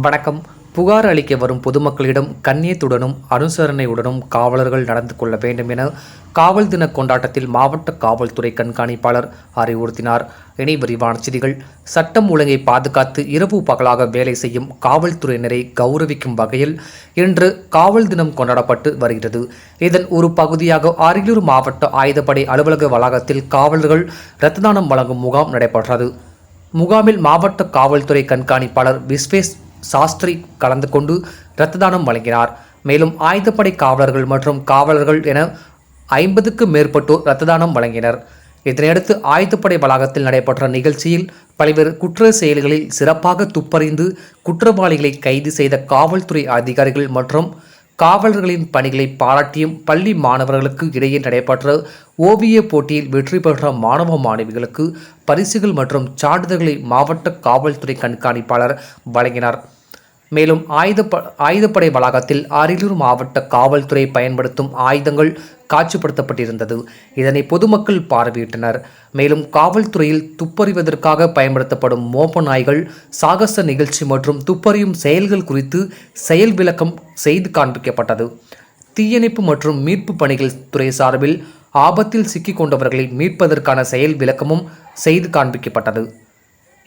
வணக்கம். புகார் அளிக்க வரும் பொதுமக்களிடம் கண்ணியத்துடனும் அனுசரணையுடனும் காவலர்கள் நடந்து கொள்ள வேண்டும் என காவல் தின கொண்டாட்டத்தில் மாவட்ட காவல்துறை கண்காணிப்பாளர் அறிவுறுத்தினார். இனி விரிவான செய்திகள். சட்டம் ஒழுங்கை பாதுகாத்து இரவு பகலாக வேலை செய்யும் காவல்துறையினரை கௌரவிக்கும் வகையில் இன்று காவல் தினம் கொண்டாடப்பட்டு வருகிறது. இதன் ஒரு பகுதியாக அரியலூர் மாவட்ட ஆயுதப்படை அலுவலக வளாகத்தில் காவலர்கள் இரத்த தானம் வழங்கும் முகாம் நடைபெற்றது. முகாமில் மாவட்ட காவல்துறை கண்காணிப்பாளர் விஸ்வேஷ் சாஸ்திரி கலந்து கொண்டு இரத்த தானம் வழங்கினார். மேலும் ஆயுதப்படை காவலர்கள் மற்றும் காவலர்கள் என 50க்கும் மேற்பட்டோர் இரத்த தானம் வழங்கினர். இதனையடுத்து ஆயுதப்படை வளாகத்தில் நடைபெற்ற நிகழ்ச்சியில் பல்வேறு குற்ற செயல்களில் சிறப்பாக துப்பறிந்து குற்றவாளிகளை கைது செய்த காவல்துறை அதிகாரிகள் மற்றும் காவலர்களின் பணிகளை பாராட்டியும் பள்ளி மாணவர்களுக்கு இடையே நடைபெற்ற ஓவிய போட்டியில் வெற்றி பெற்ற மாணவ மாணவிகளுக்கு பரிசுகள் மற்றும் சான்றிதழ்களை மாவட்ட காவல்துறை கண்காணிப்பாளர் வழங்கினார். மேலும் ஆயுதப்படை வளாகத்தில் அரியலூர் மாவட்ட காவல்துறை பயன்படுத்தும் ஆயுதங்கள் காட்சிப்படுத்தப்பட்டிருந்தது. இதனை பொதுமக்கள் பார்வையிட்டனர். மேலும் காவல்துறையில் துப்பறிவதற்காக பயன்படுத்தப்படும் மோப்ப நாய்கள் சாகச நிகழ்ச்சி மற்றும் துப்பறியும் செயல்கள் குறித்து செயல் விளக்கம் செய்து காண்பிக்கப்பட்டது. தீயணைப்பு மற்றும் மீட்பு பணிகள் துறை சார்பில் ஆபத்தில் சிக்கிக் கொண்டவர்களை மீட்பதற்கான செயல் விளக்கமும் செய்து காண்பிக்கப்பட்டது.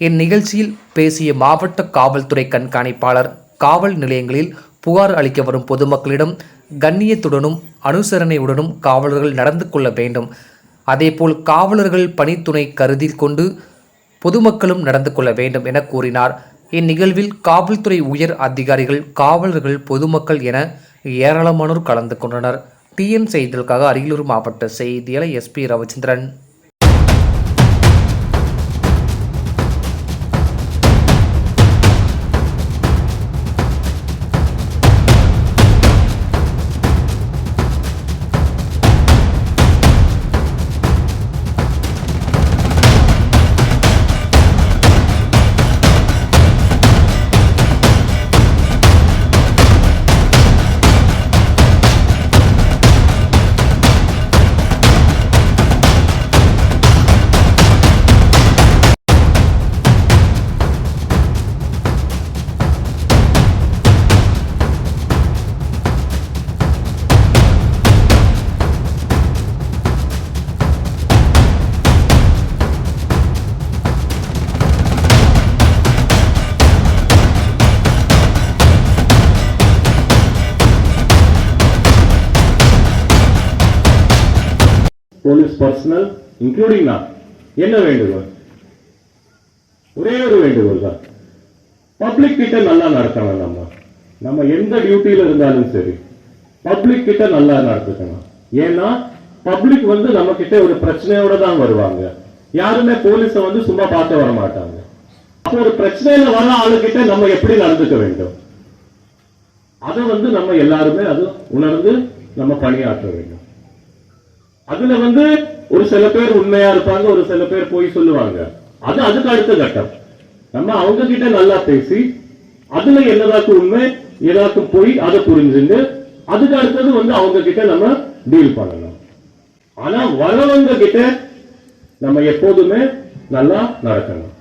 இந்நிகழ்ச்சியில் பேசிய மாவட்ட காவல்துறை கண்காணிப்பாளர், காவல் நிலையங்களில் புகார் அளிக்க வரும் பொதுமக்களிடம் கண்ணியத்துடனும் அனுசரணையுடனும் காவலர்கள் நடந்து கொள்ள வேண்டும். அதேபோல் காவலர்கள் பணித்துணை கருதி கொண்டு பொதுமக்களும் நடந்து கொள்ள வேண்டும் என கூறினார். இந்நிகழ்வில் காவல்துறை உயர் அதிகாரிகள், காவலர்கள், பொதுமக்கள் என ஏராளமானோர் கலந்து கொண்டனர். டிஎன் செய்திகளுக்காக அரியலூர் மாவட்ட செய்தியாளர் SP Ravichandran. Police personal including நான் என்ன வேண்டுகோள், ஒரே ஒரு வேண்டுகோள் தான், பப்ளிக் கிட்ட நல்லா நடத்தணும். நம்ம எந்த டியூட்டியில இருந்தாலும் சரி பப்ளிக் கிட்ட நல்லா நடத்துக்கணும். ஏன்னா பப்ளிக் நம்ம கிட்ட ஒரு பிரச்சனையோட தான் வருவாங்க. யாருமே போலீஸை சும்மா பார்க்க வர மாட்டாங்க. அப்போ ஒரு பிரச்சனையில வர ஆளுகிட்ட நம்ம எப்படி நடந்துக்க வேண்டும், அதை நம்ம எல்லாருமே அது உணர்ந்து நம்ம பணியாற்ற வேண்டும். அதுல ஒரு சில பேர் உண்மையா இருப்பாங்க, ஒரு சில பேர் போய் சொல்லுவாங்க. அதுக்கு அடுத்த கட்டம் நம்ம அவங்க கிட்ட நல்லா பேசி அதுல என்னதாக்கும் உண்மை ஏதாக்கும் போய் அதை புரிஞ்சுட்டு அதுக்கு அடுத்தது அவங்க கிட்ட நம்ம டீல் பண்ணணும். ஆனா வரவங்க கிட்ட நம்ம எப்போதுமே நல்லா நடக்கணும்.